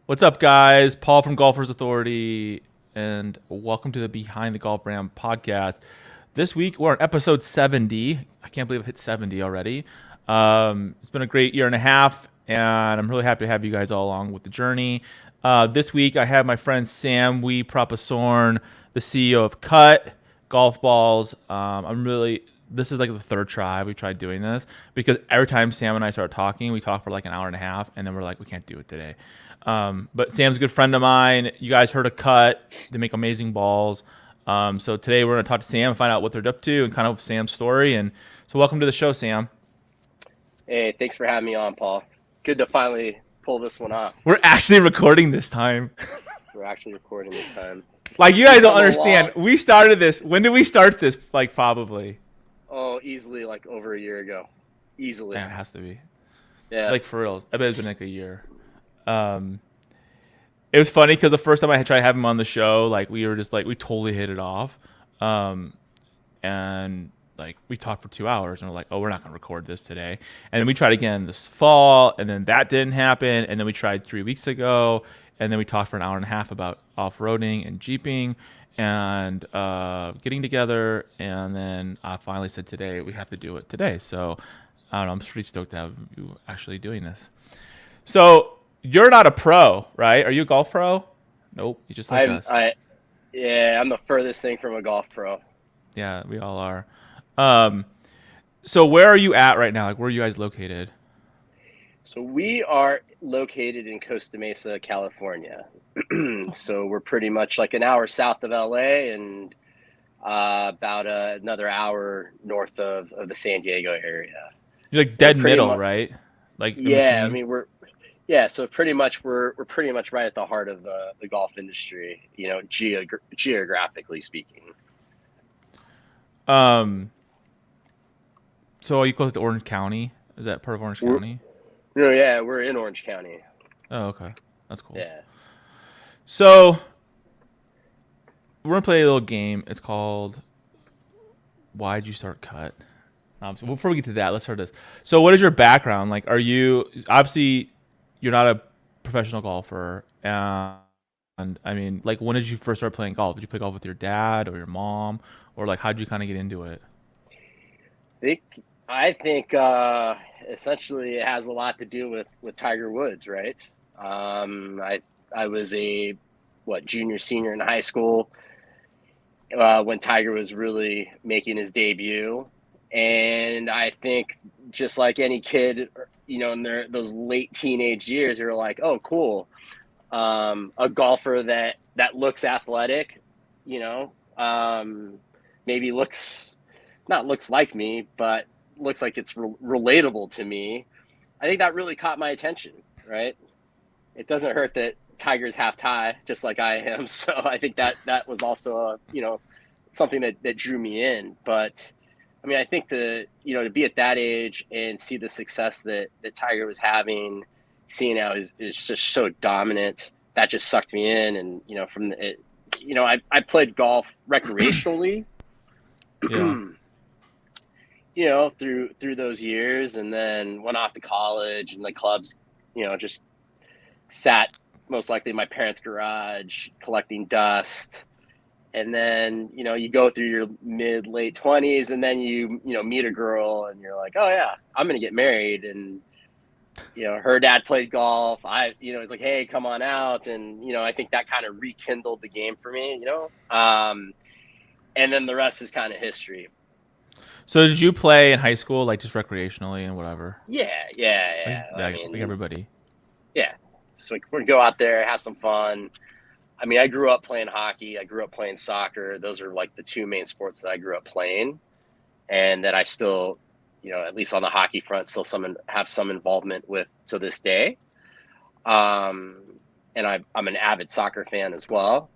What's up, guys? Paul from Golfers Authority, and welcome to the Behind the Golf Brand podcast. This week, we're on episode 70. I can't believe I've hit 70 already. It's been a great year and a half, and I'm really happy to have you guys all along with the journey. This week, I have my friend Sam Uisprapassorn, the CEO of Cut Golf Balls. This is like the third try we tried doing this because every time Sam and I start talking, we talk for like an hour and a half, and then we're like, we can't do it today. But Sam's a good friend of mine. You guys heard of Cut. They make amazing balls. So today we're going to talk to Sam and find out what they're up to and kind of Sam's story. And so welcome to the show, Sam. Hey, thanks for having me on, Paul. Good to finally pull this one off. We're actually recording this time. We're actually recording this time. Like, you guys don't understand. We started this. When did we start this? Like, probably. Oh, easily like over a year ago. Easily. Yeah, it has to be. Yeah. Like, for reals. I bet it's been like a year. It was funny because the first time I tried having him on the show, like, we were just like, we totally hit it off. And like, we talked for 2 hours and we're like, oh, we're not going to record this today. And then we tried again this fall, and then that didn't happen. And then we tried 3 weeks ago, and then we talked for an hour and a half about off-roading and jeeping and getting together. And then I finally said today, we have to do it today. So I don't know, I'm pretty stoked to have you actually doing this. So you're not a pro, right? Are you a golf pro? Nope. You just like us. I'm the furthest thing from a golf pro. Yeah, we all are. So where are you at right now? Like, where are you guys located? So we are located in Costa Mesa, California. So we're pretty much like an hour south of LA and about another hour north of the San Diego area. You're like dead middle, right? Like, yeah, I mean so pretty much we're pretty much right at the heart of the golf industry, you know, geographically speaking. So are you close to Orange County? Is that part of Orange County? No, yeah, we're in Orange County. Oh, okay. That's cool. Yeah. So we're gonna play a little game. It's called Why'd You Start Cut? So before we get to that, let's start this. So what is your background? Like, are you obviously you're not a professional golfer, and I mean, like, when did you first start playing golf? Did you play golf with your dad or your mom, or like, how'd you kind of get into it? I think essentially it has a lot to do with Tiger Woods, right? I was a junior, senior in high school when Tiger was really making his debut. And I think just like any kid, you know, in those late teenage years, you're like, oh, cool. A golfer that looks athletic, you know, maybe not looks like me, but looks like it's relatable to me. I think that really caught my attention, right? It doesn't hurt that Tiger's half Thai, just like I am. So I think that was also, something that drew me in. But I mean, I think to be at that age and see the success that Tiger was having, seeing how is just so dominant, that just sucked me in. And, I played golf recreationally, Yeah. through those years, and then went off to college, and the clubs, just sat most likely in my parents' garage collecting dust. And then, you go through your late 20s, and then you meet a girl and you're like, oh yeah, I'm going to get married. And, her dad played golf. It's like, hey, come on out. And, I think that kind of rekindled the game for me, and then the rest is kind of history. So did you play in high school, like just recreationally and whatever? Yeah. Like everybody. Yeah. So we're going to go out there, have some fun. I mean, I grew up playing hockey. I grew up playing soccer. Those are like the two main sports that I grew up playing, and that I still, at least on the hockey front, still have some involvement with to this day. And I'm an avid soccer fan as well,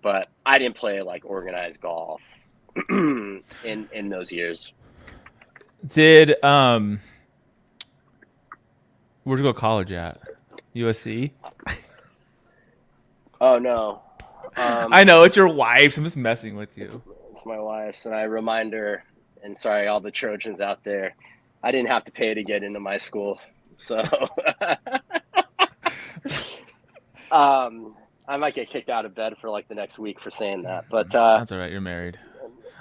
but I didn't play like organized golf in those years. Where'd you go to college at? USC? Oh no. I know, it's your wife's. I'm just messing with you. It's my wife's, and I remind her, and sorry, all the Trojans out there, I didn't have to pay to get into my school. So I might get kicked out of bed for like the next week for saying that, but That's all right. You're married.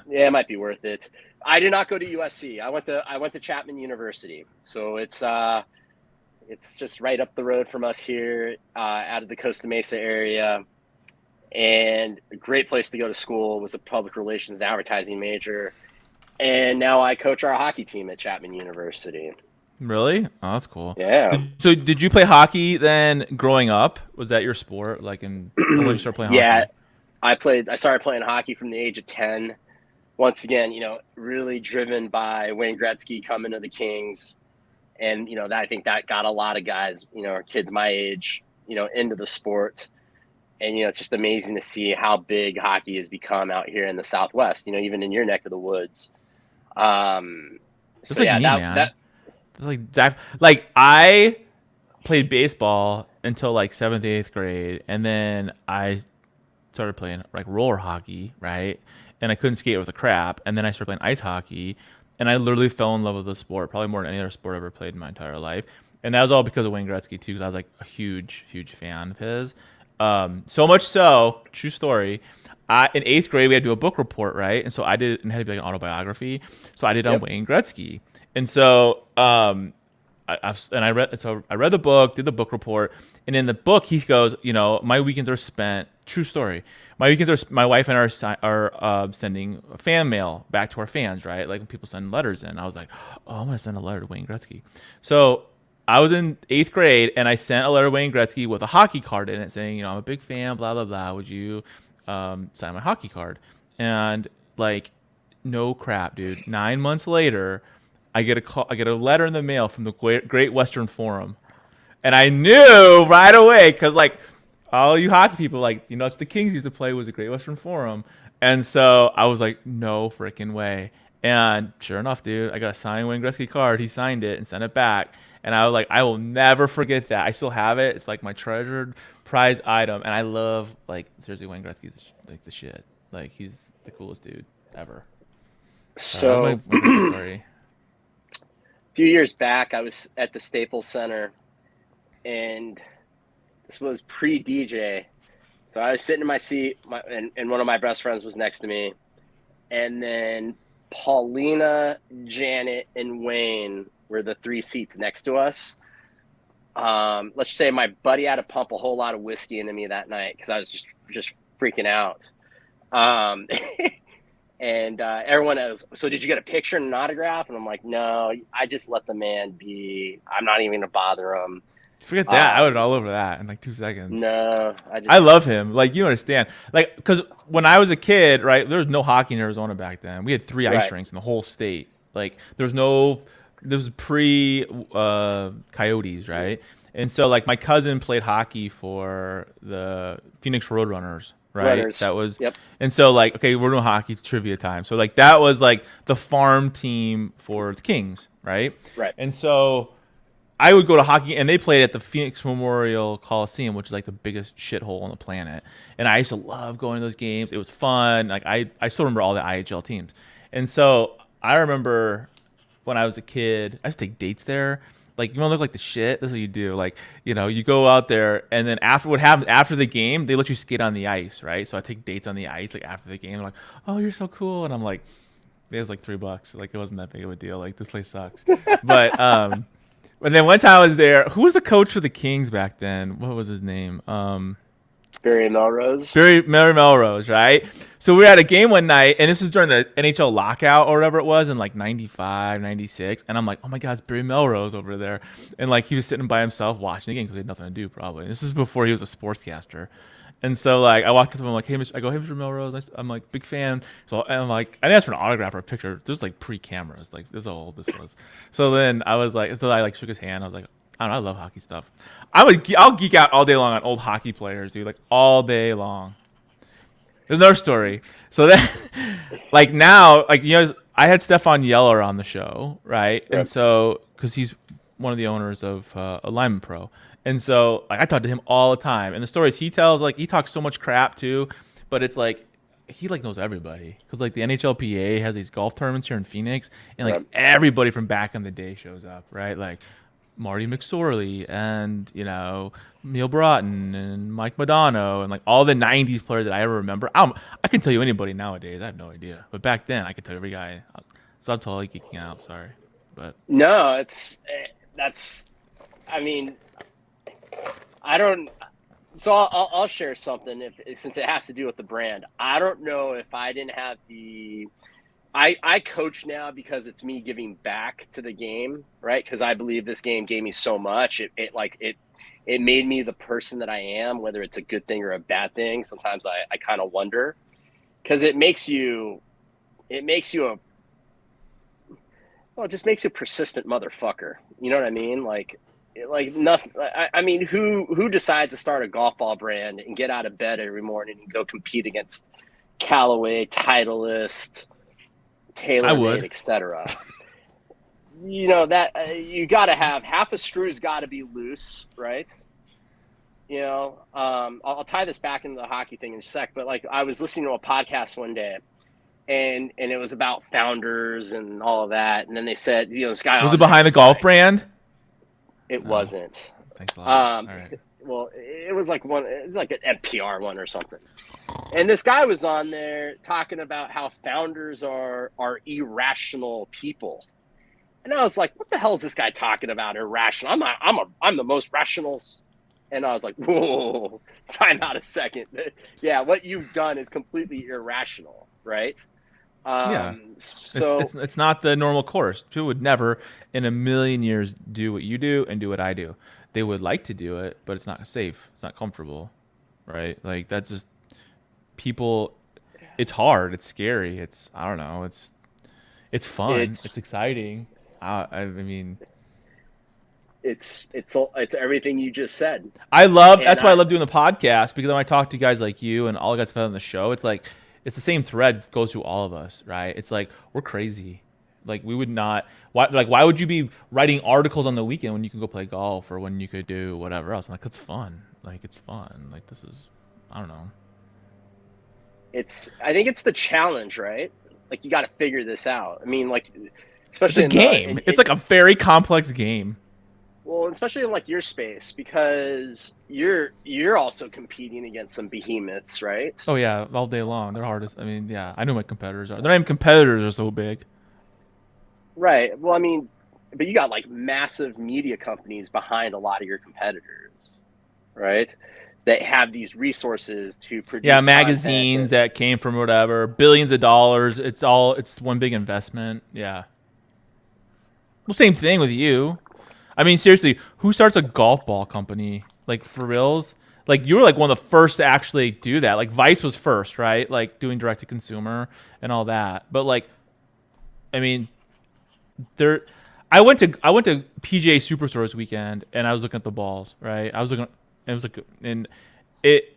yeah, it might be worth it. I did not go to USC. I went to Chapman University, so it's just right up the road from us here, out of the Costa Mesa area, and a great place to go to school. Was a public relations and advertising major, and now I coach our hockey team at Chapman University. Really? Oh, that's cool. Yeah. So did you play hockey then growing up? Was that your sport? Like when did you start playing Yeah, hockey? I started playing hockey from the age of 10. Once again, really driven by Wayne Gretzky coming to the Kings. And, I think that got a lot of guys, or kids my age, into the sport. And, it's just amazing to see how big hockey has become out here in the Southwest, even in your neck of the woods. That's So like yeah, me, that man. That's like I played baseball until like seventh, eighth grade, and then I started playing like roller hockey, right? And I couldn't skate with a crap. And then I started playing ice hockey, and I literally fell in love with the sport, probably more than any other sport I ever played in my entire life. And that was all because of Wayne Gretzky too, because I was like a huge, huge fan of his. So much so, true story. In eighth grade, we had to do a book report, right? And so I did, and it had to be like an autobiography. So I did on yep. Wayne Gretzky, and so I read the book, did the book report, and in the book he goes, my weekends are spent. True story. My wife and I are sending fan mail back to our fans, right? Like when people send letters in. I was like, oh, I'm gonna send a letter to Wayne Gretzky. So I was in eighth grade and I sent a letter to Wayne Gretzky with a hockey card in it saying, I'm a big fan, blah blah blah. Would you sign my hockey card? And like, no crap, dude. 9 months later, I get a call. I get a letter in the mail from the Great Western Forum, and I knew right away because like all you hockey people, like it's the Kings used to play was the Great Western Forum, and so I was like, no freaking way. And sure enough, dude, I got a signed Wayne Gretzky card. He signed it and sent it back, and I was like, I will never forget that. I still have it. It's like my treasured prized item, and I love like seriously Wayne Gretzky's like the shit. Like he's the coolest dude ever. That was my So Wayne Gretzky story. few years back, I was at the Staples Center, and this was pre-DJ. So I was sitting in my seat, and one of my best friends was next to me. And then Paulina, Janet, and Wayne were the three seats next to us. Let's just say my buddy had to pump a whole lot of whiskey into me that night because I was just freaking out. Um, And everyone else, so did you get a picture and an autograph? And I'm like, no, I just let the man be. I'm not even going to bother him. Forget that. I would all over that in like 2 seconds. No, I love him. Like you understand. Like because when I was a kid, right, there was no hockey in Arizona back then. We had 3 ice rinks in the whole state. Like there was pre Coyotes, right? And so like my cousin played hockey for the Phoenix Roadrunners, right? Runners. That was, Yep. and so like, okay, we're doing hockey trivia time. So like that was like the farm team for the Kings, right? Right. And so I would go to hockey, and they played at the Phoenix Memorial Coliseum, which is like the biggest shithole on the planet. And I used to love going to those games. It was fun. Like I still remember all the IHL teams. And so I remember when I was a kid, I used to take dates there. Like you want to look like the shit. This is what you do. Like you go out there, and then after what happened after the game, they let you skate on the ice, right? So I take dates on the ice like after the game. They're like, oh, you're so cool, and I'm like, it was like $3. Like it wasn't that big of a deal. Like this place sucks, but And then one time I was there. Who was the coach for the Kings back then? What was his name? Barry Melrose. Barry Melrose, right? So we were at a game one night, and this was during the NHL lockout or whatever it was in like 95, 96. And I'm like, oh my God, it's Barry Melrose over there. And like he was sitting by himself watching the game because he had nothing to do probably. And this is before he was a sportscaster. And so like I walked up to him, I'm like, hey, Mr. Melrose. I'm like, big fan. So and I'm like, I didn't ask for an autograph or a picture. There's like pre-cameras. Like this is how old this was. So then I was like, so I like shook his hand. I was like, I don't know, I love hockey stuff. I'll geek out all day long on old hockey players, dude. Like all day long. There's another story. So then, like now, like I had Stefan Yeller on the show, right? Yep. And so because he's one of the owners of Alignment Pro, and so like I talk to him all the time. And the stories he tells, like he talks so much crap too, but it's like he like knows everybody because like the NHLPA has these golf tournaments here in Phoenix, and like everybody from back in the day shows up, right? Like Marty McSorley and, Neil Broughton and Mike Modano and like all the 90s players that I ever remember. I can tell you anybody nowadays. I have no idea. But back then, I could tell you every guy. So I'm totally geeking out. Sorry. But No, that's, I mean, I don't. So I'll share something since it has to do with the brand. I don't know if I didn't have I coach now because it's me giving back to the game, right? Because I believe this game gave me so much. It made me the person that I am, whether it's a good thing or a bad thing. Sometimes I kind of wonder, because it makes you it just makes you a persistent motherfucker. You know what I mean? Like nothing. I mean, who decides to start a golf ball brand and get out of bed every morning and go compete against Callaway, Titleist, I TaylorMade, would. etc. That you got to have half a screw's got to be loose, right? I'll tie this back into the hockey thing in a sec, but like I was listening to a podcast one day, and it was about founders and all of that, and then they said, this guy Was on it there behind the was golf like, brand? it No. wasn't. Thanks a lot. All right. Well, it was like an NPR one or something. And this guy was on there talking about how founders are irrational people. And I was like, what the hell is this guy talking about? Irrational. I'm the most rational. And I was like, whoa, time out a second. Yeah, what you've done is completely irrational, right? Yeah. So It's not the normal course. People would never in a million years do what you do and do what I do. They would like to do it, but it's not safe. It's not comfortable, right? Like that's just people. It's hard. It's scary. I don't know. It's fun. It's it's exciting. I mean, it's everything you just said. I love. And That's why I love doing the podcast, because when I talk to guys like you and all the guys I've had on the show, it's like it's the same thread goes through all of us, right? It's like we're crazy. Like we would not. Why would you be writing articles on the weekend when you can go play golf or when you could do whatever else? I'm like, it's fun. Like it's fun. Like this is. I don't know. I think it's the challenge, right? Like you got to figure this out. I mean, like It's a especially game. It's like a very complex game. well, especially in like your space, because you're also competing against some behemoths, right? Oh yeah, all day long. They're hardest. I mean, yeah, I know my competitors are. They're not even competitors. Are so big. Right. Well, I mean, but you got like massive media companies behind a lot of your competitors, right? That have these resources to produce Yeah, content magazines that came from whatever, billions of dollars. It's one big investment. Yeah. Well, same thing with you. I mean, seriously, who starts a golf ball company? Like for reals? Like you were like one of the first to actually do that. Like Vice was first, right? Like doing direct to consumer and all that. But like, I mean, there, I went to PGA Superstore this weekend and I was looking at the balls, right? I was looking, and it was like, and it.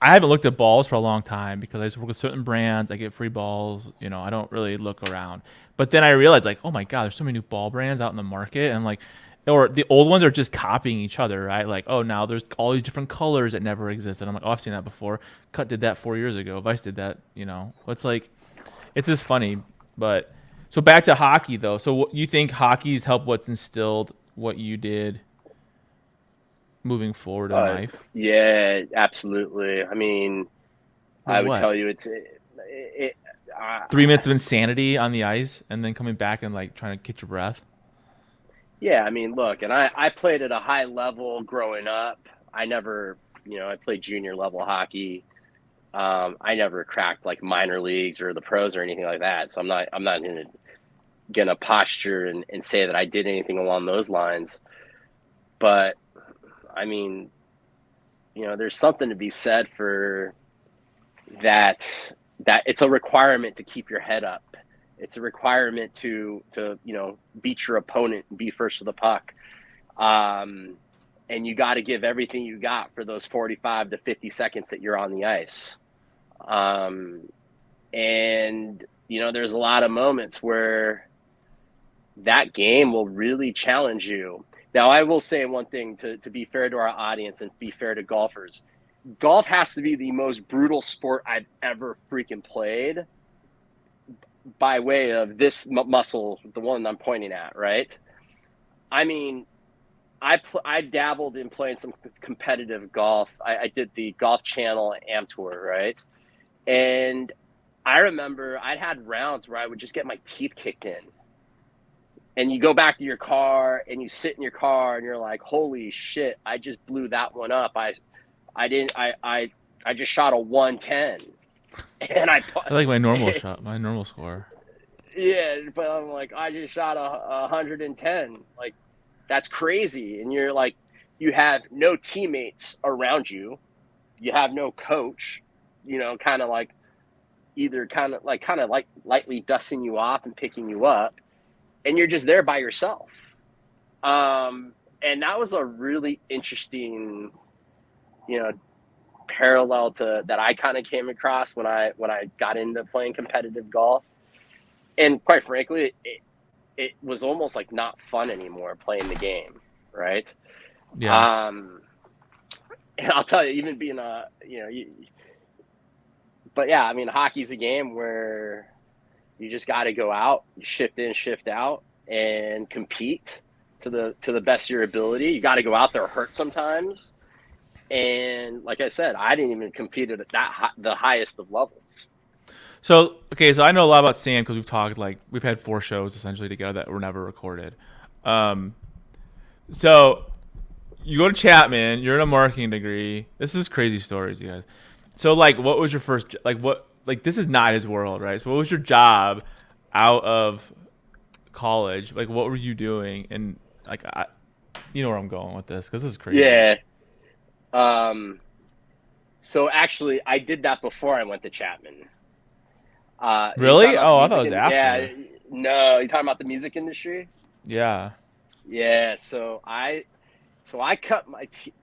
I haven't looked at balls for a long time because I just work with certain brands. I get free balls. I don't really look around. But then I realized, like, oh my god, there's so many new ball brands out in the market, and like, or the old ones are just copying each other, right? Like, oh, now there's all these different colors that never existed. I'm like, oh, I've seen that before. Cut did that 4 years ago. Vice did that. It's like, it's just funny. But so back to hockey though. So what, you think hockey's helped what's instilled what you did moving forward in life? Yeah, absolutely. I mean, Well, I would what? tell you 3 minutes of insanity on the ice and then coming back and like trying to catch your breath. yeah, I mean, look, and I played at a high level growing up. I never, I played junior level hockey. I never cracked like minor leagues or the pros or anything like that. So I'm not gonna posture and say that I did anything along those lines. But I mean, there's something to be said for that. That it's a requirement to keep your head up. It's a requirement to beat your opponent and be first with the puck. And you got to give everything you got for those 45 to 50 seconds that you're on the ice. And there's a lot of moments where that game will really challenge you. Now, I will say one thing to be fair to our audience and be fair to golfers. Golf has to be the most brutal sport I've ever freaking played by way of this muscle, the one I'm pointing at, right? I mean, I dabbled in playing some competitive golf. I did the Golf Channel Am Tour, right? And I remember I'd had rounds where I would just get my teeth kicked in. And you go back to your car and you sit in your car and you're like, holy shit, I just blew that one up. I just shot a 110. And I like my normal shot, my normal score. Yeah, but I'm like, I just shot a 110. Like, that's crazy. And you're like, you have no teammates around you. You have no coach, kind of like lightly dusting you off and picking you up. And you're just there by yourself. And that was a really interesting, parallel to that I kind of came across when I got into playing competitive golf. And quite frankly, it was almost like not fun anymore playing the game, right? Yeah. And I'll tell you, even being but yeah, I mean, hockey's a game where you just got to go out, shift in, shift out, and compete to the best of your ability. You got to go out there hurt sometimes. And like I said, I didn't even compete at the highest of levels. So I know a lot about Sam because we've had 4 shows essentially together that were never recorded. So you go to Chapman, you're in a marketing degree. This is crazy stories, you guys. So what was your first this is not his world, right? So what was your job out of college? What were you doing? And you know where I'm going with this because this is crazy. Yeah. So actually, I did that before I went to Chapman. Really? Oh, I thought it was after. Yeah. No, you talking about the music industry? Yeah. Yeah. So I cut my teeth.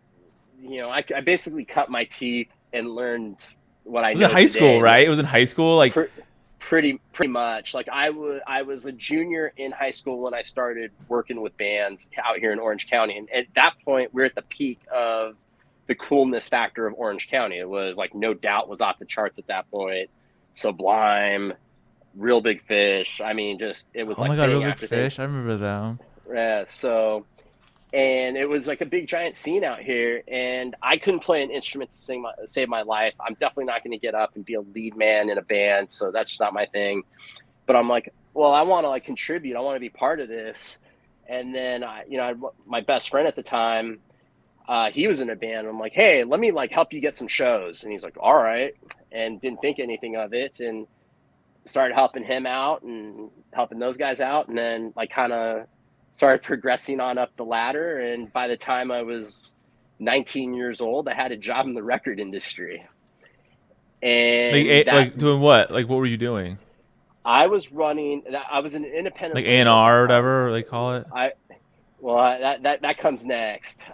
I basically cut my teeth and learned what I know. It was in high school, right? It was in high school, pretty much. I was a junior in high school when I started working with bands out here in Orange County, and at that point, we're at the peak of the coolness factor of Orange County. It was No Doubt was off the charts at that point. Sublime, Real Big Fish. I mean, it was oh my god, Real Big Fish. I remember that. Yeah, so. And it was a big giant scene out here, and I couldn't play an instrument to save my life. I'm definitely not going to get up and be a lead man in a band, so that's just not my thing. But I'm like, well, I want to contribute. I want to be part of this. And then my best friend at the time, he was in a band. I'm like, hey, let me help you get some shows. And he's like, all right, and didn't think anything of it, and started helping him out and helping those guys out, and then kind of started progressing on up the ladder. And by the time I was 19 years old, I had a job in the record industry. And doing what? What were you doing? I was an independent, A&R or whatever they call it. That comes next.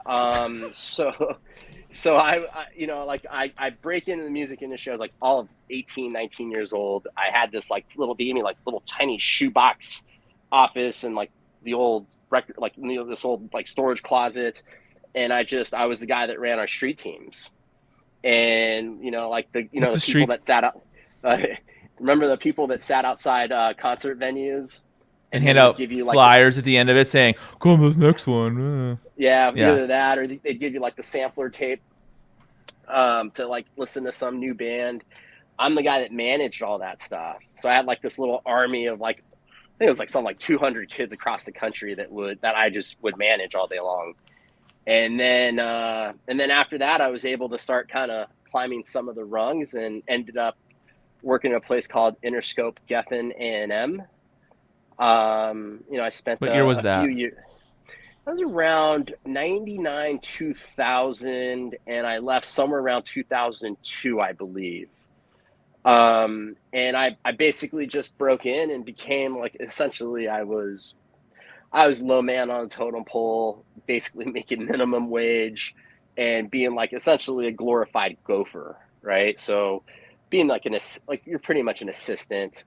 So I break into the music industry. I was all of 18, 19 years old. I had this little little tiny shoebox office and the old record, this old storage closet. And I was the guy that ran our street teams. And, the people that sat out, remember the people that sat outside concert venues and hand out flyers at the end of it saying, come this next one. Yeah. Either that, or they'd give you the sampler tape to listen to some new band. I'm the guy that managed all that stuff. So I had this little army of I think it was something 200 kids across the country that I just would manage all day long. And then after that, I was able to start kind of climbing some of the rungs and ended up working at a place called Interscope Geffen A&M. I spent what year was that? Few years. I was around 99, 2000, and I left somewhere around 2002, I believe. And I basically just broke in and became essentially I was low man on the totem pole, basically making minimum wage and being essentially a glorified gopher, right? So being you're pretty much an assistant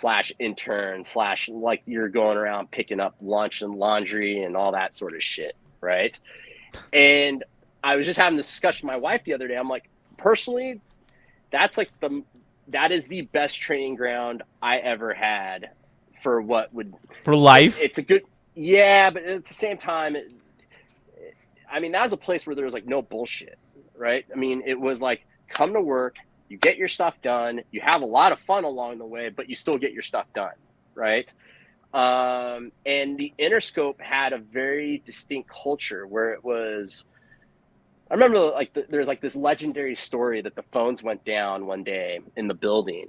/ intern / you're going around picking up lunch and laundry and all that sort of shit, right? And I was just having this discussion with my wife the other day. I'm like, personally, that's that is the best training ground I ever had for life. It's a good, yeah, but at the same time, I mean, that was a place where there was like no bullshit, right? I mean, it was like, come to work, you get your stuff done, you have a lot of fun along the way, but you still get your stuff done, right? And the Interscope had a very distinct culture where it was. I remember like there's like this legendary story that the phones went down one day in the building,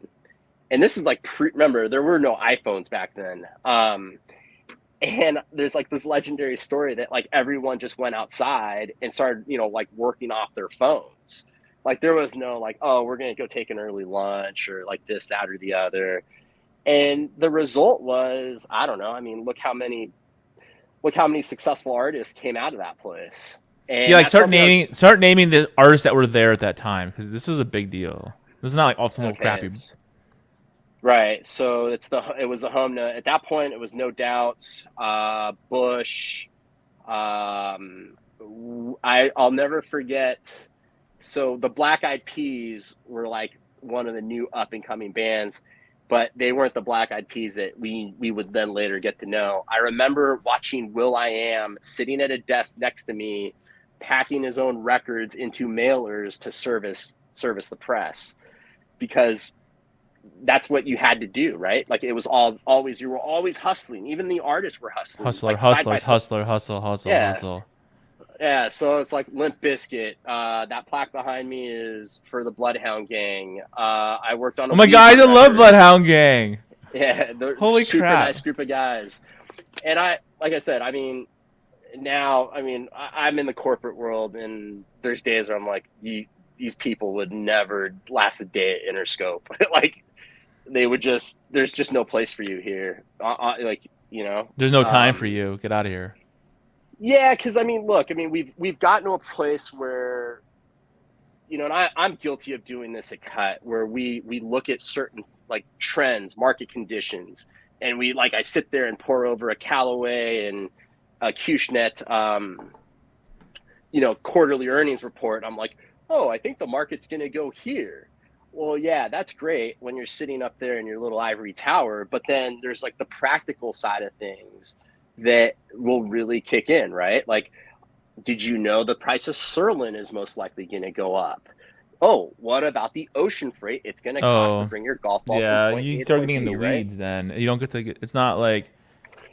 and this is like remember there were no iPhones back then. And there's like this legendary story that like everyone just went outside and started, like working off their phones. Like there was no like, oh, we're gonna go take an early lunch or like this, that, or the other. And the result was, I don't know. I mean, look how many successful artists came out of that place. And Yeah, like start naming the artists that were there at that time, because this is a big deal. This is not like all some little crappy. Right. So it was the home at that point. It was No Doubt, Bush. I'll never forget. So the Black Eyed Peas were like one of the new up and coming bands, but they weren't the Black Eyed Peas that we would then later get to know. I remember watching will.i.am sitting at a desk next to me, packing his own records into mailers to service the press, because that's what you had to do, right? Like it was you were always hustling. Even the artists were hustling. Hustler. Yeah, so it's like Limp Bizkit. That plaque behind me is for the Bloodhound Gang. I worked on. Oh my god, I love Bloodhound Gang. Yeah, they're holy super crap, nice group of guys. And like I said, I mean, now, I mean, I'm in the corporate world, and there's days where I'm like, these people would never last a day at Interscope. Like, they would there's just no place for you here. Like, there's no time for you. Get out of here. Yeah, because I mean, look, I mean, we've gotten to a place where, and I'm guilty of doing this at Cut, where we look at certain like trends, market conditions, and I sit there and pour over a Callaway and a Cushnet, quarterly earnings report. I'm like, oh, I think the market's going to go here. Well, yeah, that's great when you're sitting up there in your little ivory tower, but then there's like the practical side of things that will really kick in, right? Like, did you know the price of Sirloin is most likely going to go up? Oh, what about the ocean freight it's going to cost to bring your golf balls? Yeah, you start getting in the weeds, right? Then you don't get to. It's not like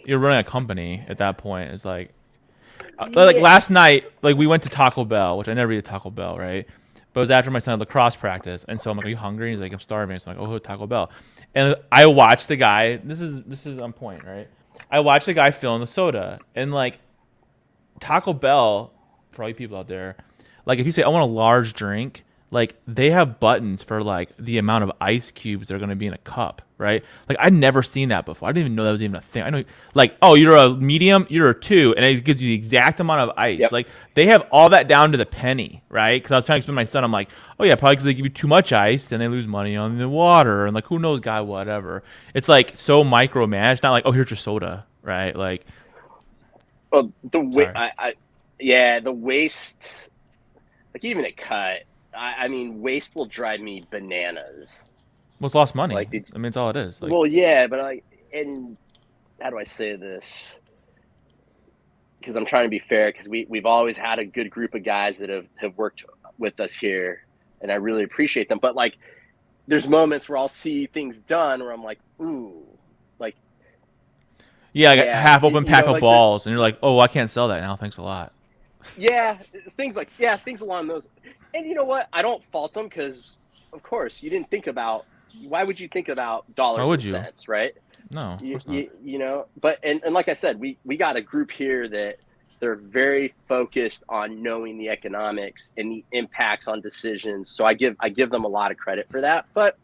you're running a company at that point. It's like last night, like we went to Taco Bell, which I never eat at Taco Bell, right? But it was after my son's lacrosse practice, and so I'm like, "Are you hungry?" He's like, "I'm starving." So I'm like, "Oh, Taco Bell," and I watched the guy. This is on point, right? I watched the guy filling the soda, and like Taco Bell, for all you people out there, like if you say I want a large drink, like they have buttons for like the amount of ice cubes that are going to be in a cup, right? Like I'd never seen that before. I didn't even know that was even a thing. I know, like, oh, you're a medium, you're a 2, and it gives you the exact amount of ice. Yep. Like they have all that down to the penny, right? Because I was trying to explain to my son, I'm like, oh yeah, probably because they give you too much ice, then they lose money on the water, and like who knows, guy, whatever. It's like so micromanaged, not like, oh, here's your soda, right? Like, well, the waste, like even at Cut. I mean, waste will drive me bananas. Well, it's lost money. Like, I mean, it's all it is. Like, well, yeah, but and how do I say this? Because I'm trying to be fair, because we've always had a good group of guys that have worked with us here, and I really appreciate them. But like, there's moments where I'll see things done where I'm like, ooh, like, yeah, like a half open pack of balls, and you're like, oh, I can't sell that now. Thanks a lot. Yeah, things along those. And you know what? I don't fault them, because, of course, you didn't think about. Why would you think about dollars and cents, right? No, of course not. You know. But and like I said, we got a group here that they're very focused on knowing the economics and the impacts on decisions. So I give them a lot of credit for that. But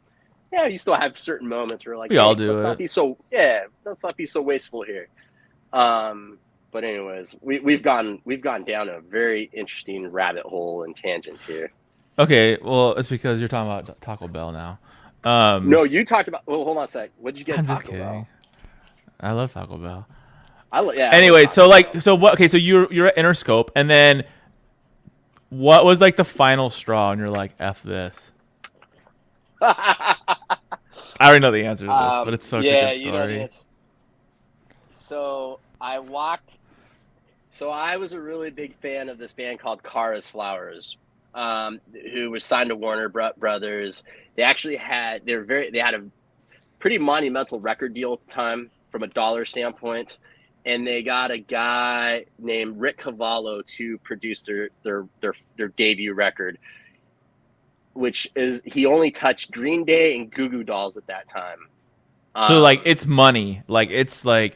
yeah, you still have certain moments where like, we all do it. Let's not be so wasteful here. But anyways, we've gone down a very interesting rabbit hole and tangent here. Okay, well, it's because you're talking about Taco Bell now. No, you talked about. Well, hold on a sec. What did you get? I'm just kidding. Bell? I love Taco Bell. Anyway, so what? Okay, so you're at Interscope, and then what was like the final straw? And you're like, "F this." I already know the answer to this, but it's such a good story. So I walked. So I was a really big fan of this band called Cara's Flowers, who was signed to Warner Brothers. They had a pretty monumental record deal at the time from a dollar standpoint, and they got a guy named Rick Cavallo to produce their debut record, which is he only touched Green Day and Goo Goo Dolls at that time. So like it's money. Like it's like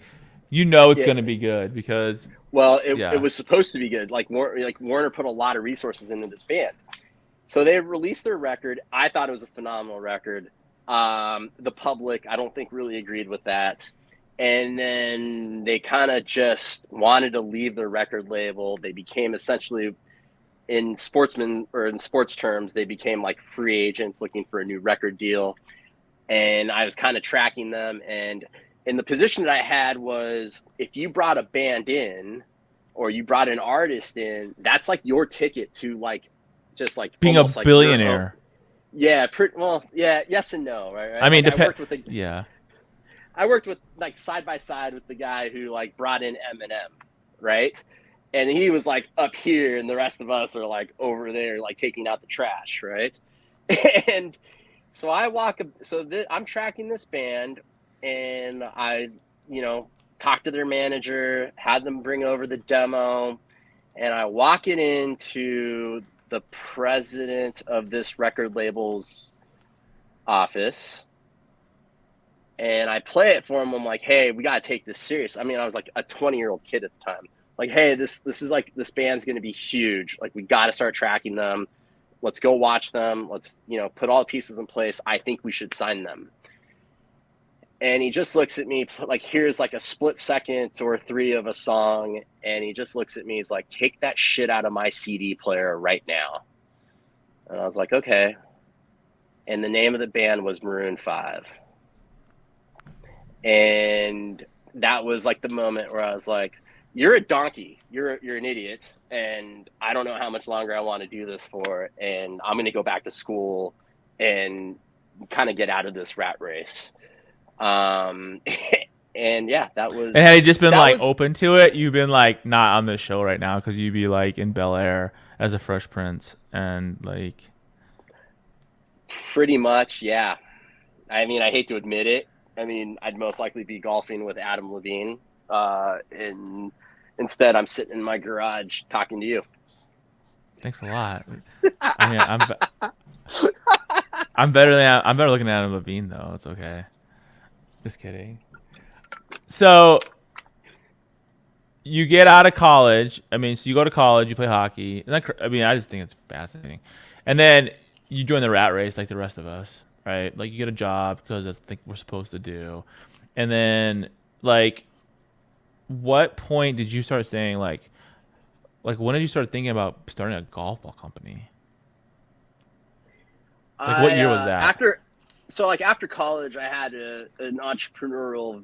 it's Yeah, gonna be good because well, it yeah. was supposed to be good. Like Warner put a lot of resources into this band. So they released their record. I thought it was a phenomenal record. The public, I don't think, really agreed with that. And then they kind of just wanted to leave their record label. They became essentially, in sports terms, they became like free agents looking for a new record deal. And I was kind of tracking them. And the position that I had was, if you brought a band in or you brought an artist in, that's like your ticket to like just like Being a almost like your own. billionaire. Yeah, well, yeah, yes and no, right? I mean, Like yeah. I worked with like side by side with the guy who like brought in Eminem, right? And he was like up here, and the rest of us are like over there, like taking out the trash, right? And so I'm tracking this band, and I, talked to their manager, had them bring over the demo, and I walk it into the president of this record label's office, and I play it for him. I'm like, hey, we got to take this serious. I mean, I was like a 20-year-old kid at the time. Like, hey, this is like, this band's going to be huge. Like, we got to start tracking them. Let's go watch them. Let's, put all the pieces in place. I think we should sign them. And he just looks at me like, here's like a split second or three of a song. And he just looks at me. He's like, take that shit out of my CD player right now. And I was like, okay. And the name of the band was Maroon 5. And that was like the moment where I was like, you're a donkey. You're an idiot. And I don't know how much longer I want to do this for. And I'm going to go back to school and kind of get out of this rat race. And yeah, that was. And had he just been like was, open to it, you've been like not on the show right now because you'd be like in Bel Air as a Fresh Prince and like. Pretty much, yeah. I mean, I hate to admit it. I mean, I'd most likely be golfing with Adam Levine. And instead, I'm sitting in my garage talking to you. Thanks a lot. I mean, I'm better looking at Adam Levine though. It's okay. Just kidding. So you get out of college. I mean, so you go to college, you play hockey. And I mean, I just think it's fascinating. And then you join the rat race like the rest of us, right? Like you get a job because that's what we're supposed to do. And then like, what point did you start saying like when did you start thinking about starting a golf ball company? Like what year was that? After college, I had an entrepreneurial,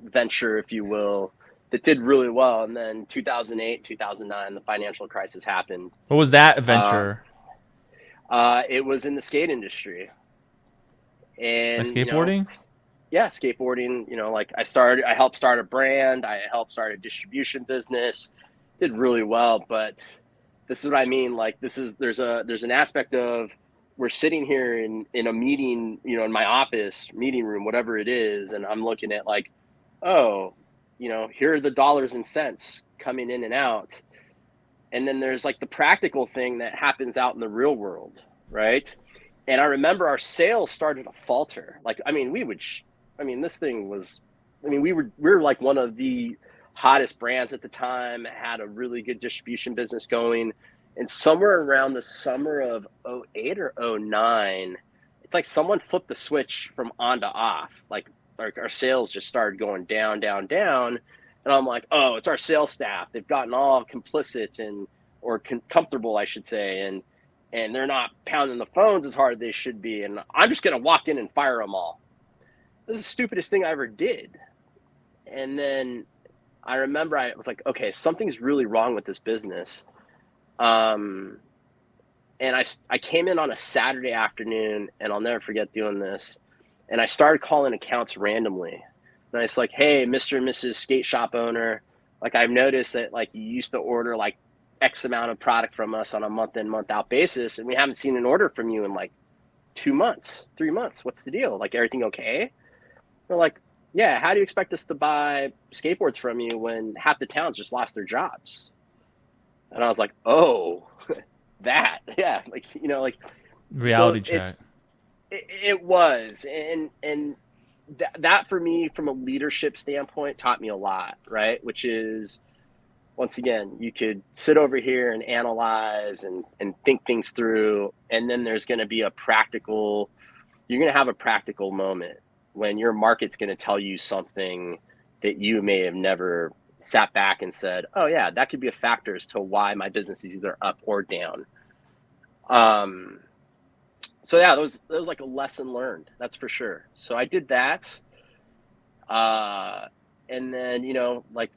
venture, if you will, that did really well. And then 2008, 2009, the financial crisis happened. What was that venture? It was in the skate industry. And like skateboarding? Yeah, skateboarding. Like I helped start a brand. I helped start a distribution business. Did really well, but this is what I mean. Like there's an aspect of, we're sitting here in a meeting, in my office meeting room, whatever it is, and I'm looking at like, oh, here are the dollars and cents coming in and out. And then there's like the practical thing that happens out in the real world, right? And I remember our sales started to falter. Like, I mean, this thing was, we were like one of the hottest brands at the time, had a really good distribution business going. And somewhere around the summer of 08 or 09, it's like someone flipped the switch from on to off. Like our sales just started going down, down, down. And I'm like, oh, it's our sales staff. They've gotten all complicit or comfortable, I should say. And they're not pounding the phones as hard as they should be. And I'm just going to walk in and fire them all. This is the stupidest thing I ever did. And then I remember I was like, okay, something's really wrong with this business. And I came in on a Saturday afternoon, and I'll never forget doing this. And I started calling accounts randomly. And I was like, hey, Mr. and Mrs. Skate Shop owner, Like I've noticed that like you used to order like X amount of product from us on a month in, month out basis, and we haven't seen an order from you in like 2 months, 3 months. What's the deal? Like everything okay?" They're like, "Yeah, how do you expect us to buy skateboards from you when half the towns just lost their jobs?" And I was like, "Oh, that, yeah, like like so Reality check. it was, and that for me from a leadership standpoint taught me a lot, right? Which is once again, you could sit over here and analyze and think things through, and then there's going to be you're going to have a practical moment when your market's going to tell you something that you may have never sat back and said, "Oh yeah, that could be a factor as to why my business is either up or down." Um, so yeah, that was like a lesson learned, that's for sure. So I did that, uh, and then like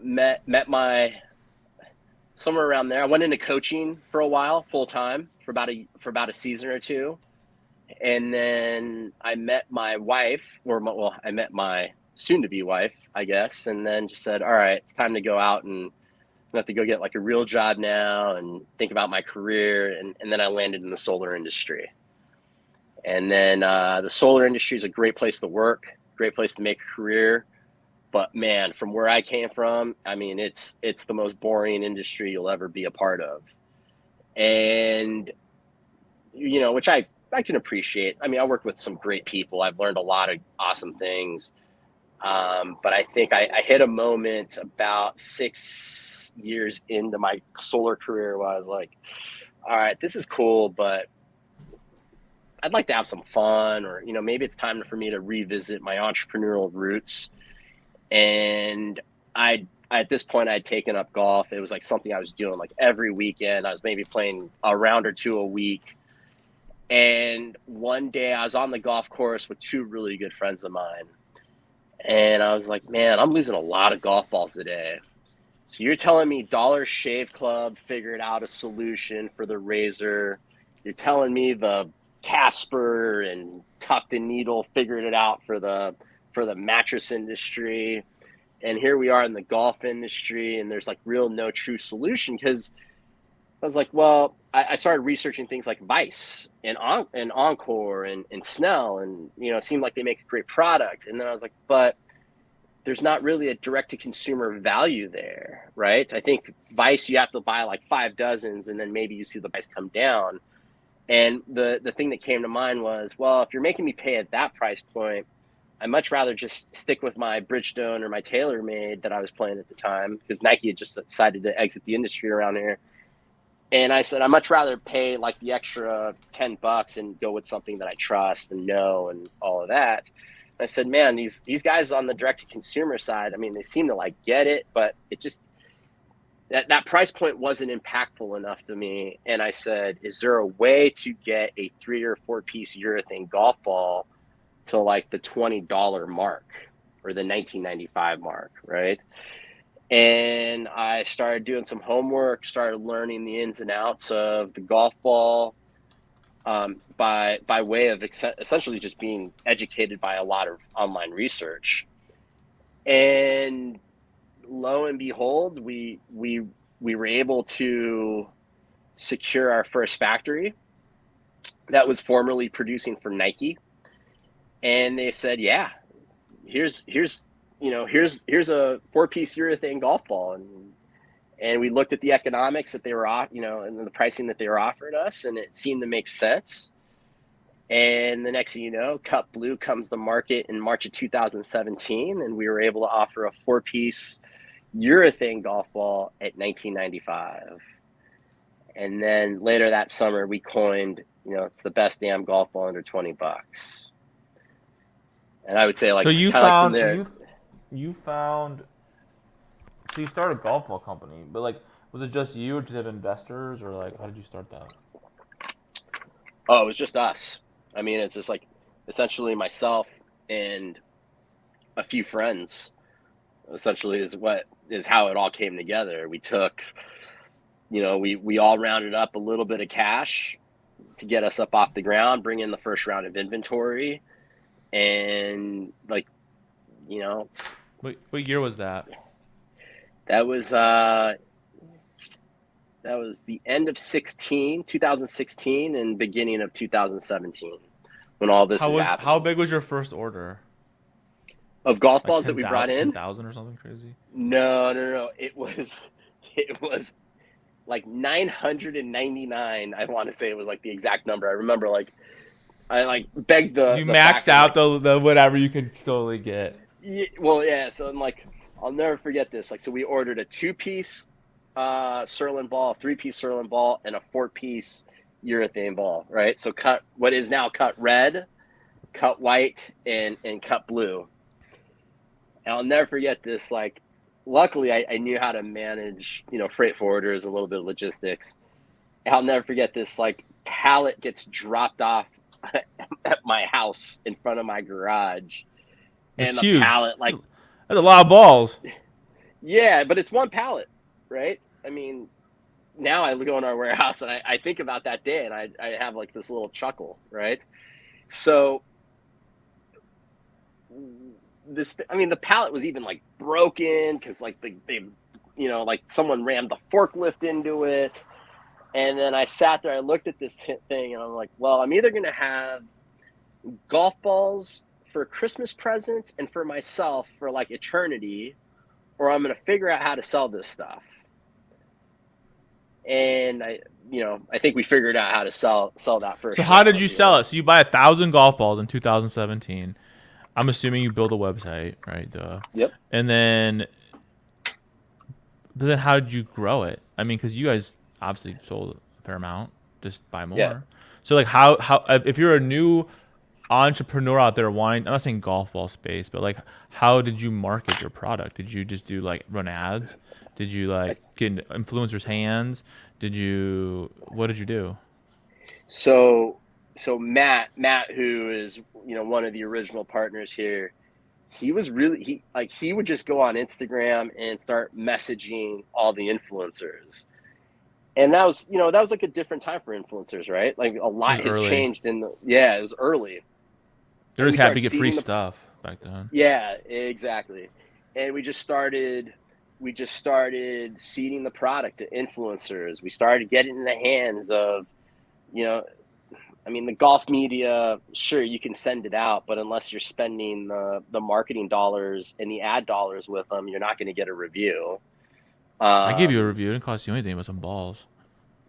met my somewhere around there. I went into coaching for a while, full time for about a season or two, and then I met my wife, I met my soon-to-be wife, I guess, and then just said, "All right, it's time to go out and I have to go get like a real job now and think about my career." And then I landed in the solar industry. And then the solar industry is a great place to work, great place to make a career. But man, from where I came from, I mean, it's the most boring industry you'll ever be a part of. And which I can appreciate. I mean, I worked with some great people. I've learned a lot of awesome things. But I think I hit a moment about 6 years into my solar career where I was like, all right, this is cool, but I'd like to have some fun, or maybe it's time for me to revisit my entrepreneurial roots. And I at this point I'd taken up golf. It was like something I was doing like every weekend. I was maybe playing a round or two a week. And one day I was on the golf course with two really good friends of mine. And I was like, "Man, I'm losing a lot of golf balls today." So you're telling me Dollar Shave Club figured out a solution for the razor. You're telling me the Casper and Tucked and Needle figured it out for the mattress industry. And here we are in the golf industry, and there's like real no true solution. Because I was like, well, I started researching things like Vice and Encore and Snell, and it seemed like they make a great product. And then I was like, but there's not really a direct to consumer value there, right? I think Vice, you have to buy like 5 dozens, and then maybe you see the price come down. And the thing that came to mind was, well, if you're making me pay at that price point, I'd much rather just stick with my Bridgestone or my TaylorMade that I was playing at the time, because Nike had just decided to exit the industry around here. And I said, I'd much rather pay like the extra $10 and go with something that I trust and know and all of that. And I said, man, these guys on the direct to consumer side, I mean, they seem to like get it, but it just, that price point wasn't impactful enough to me. And I said, is there a way to get a 3 or 4 piece urethane golf ball to like the $20 mark or the 1995 mark, right? And I started doing some homework, started learning the ins and outs of the golf ball, by way of essentially just being educated by a lot of online research. And lo and behold, we were able to secure our first factory that was formerly producing for Nike. And they said, yeah, here's a 4-piece urethane golf ball. And we looked at the economics that they were and the pricing that they were offering us, and it seemed to make sense. And the next thing you know, Cut Blue comes to market in March of 2017, and we were able to offer a 4-piece urethane golf ball at $19.95. And then later that summer, we coined, it's the best damn golf ball under $20. And I would say, like, So you kind of like from found there. you found so you started a golf ball company, but like, was it just you, or did you have investors, or like, how did you start that? Oh, it was just us. I mean, it's just like essentially myself and a few friends. Essentially, is how it all came together. We took, we all rounded up a little bit of cash to get us up off the ground, bring in the first round of inventory, and like, What year was that? That was the end of 2016 and beginning of 2017 when all this is How happening. big was your first order? Of golf Like balls that we brought in? 10,000 or something crazy? No. It was like 999. I want to say it was like the exact number. I remember like I like begged You the maxed factory. I'm out like, the whatever you could totally get. well, yeah. So I'm like, I'll never forget this. Like, so we ordered a 2-piece Surlyn ball, a 3-piece Surlyn ball, and a 4-piece urethane ball. Right. So cut what is now cut red, cut white, and cut blue. And I'll never forget this. Like, luckily, I knew how to manage, freight forwarders, a little bit of logistics. And I'll never forget this. Like, pallet gets dropped off at my house in front of my garage, It's and the huge. pallet, like, That's a lot of balls. yeah, but it's one pallet, right? I mean, now I go in our warehouse and I think about that day and I have like this little chuckle, right? So the pallet was even like broken because like they like someone rammed the forklift into it. And then I sat there, I looked at this thing and I'm like, well, I'm either going to have golf balls for Christmas presents and for myself for like eternity, or I'm going to figure out how to sell this stuff. And I think we figured out how to sell that first So how shipment did of you the sell order. it? So you buy 1,000 golf balls in 2017. I'm assuming you build a website, right? Duh. Yep. And then, but then how did you grow it? I mean, because you guys obviously sold a fair amount, just buy Yeah. more. So like how if you're a new entrepreneur out there wanting, I'm not saying golf ball space, but like how did you market your product? Did you just do like run ads? Did you like get in influencers' hands? What did you do? So Matt, who is one of the original partners here, he was really he would just go on Instagram and start messaging all the influencers. And that was like a different time for influencers, right? Like a It lot was has early. changed it was early. They're And just we happy to started get free seeding the stuff back then. yeah, exactly. And we just started seeding the product to influencers. We started getting in the hands of, you know, the golf media, sure, you can send it out, but unless you're spending the marketing dollars and the ad dollars with them, you're not going to get a review. I gave you a Um, review. It didn't cost you anything but some balls.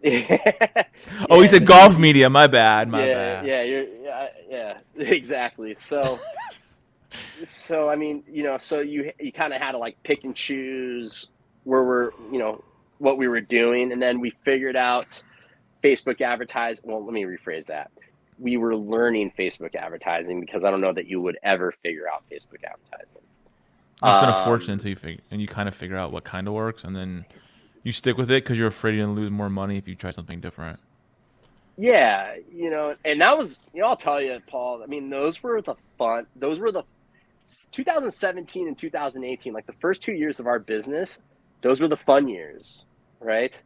yeah, Oh, he said but golf media. My bad. My yeah, bad. yeah, yeah, exactly. So so you kind of had to like pick and choose where what we were doing, and then we figured out Facebook advertising. Well, let me rephrase that. We were learning Facebook advertising because I don't know that you would ever figure out Facebook advertising. You spend a fortune Um, until you kind of figure out what kind of works, and then you stick with it because you're afraid you're gonna lose more money if you try something different. yeah, and that was, I'll tell you, Paul. Those were the 2017 and 2018, like the first 2 years of our business. Those were the fun years, right?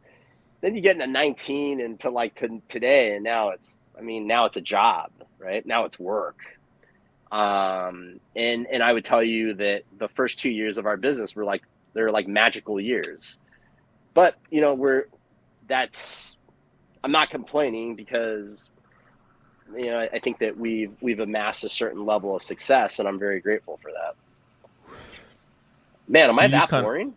Then you get into 19 and to today, and now it's a job, right? Now it's work. And I would tell you that the first 2 years of our business they're like magical years. But that's I'm not complaining because I think that we've amassed a certain level of success, and I'm very grateful for that. Man, am So I you just that kind of boring?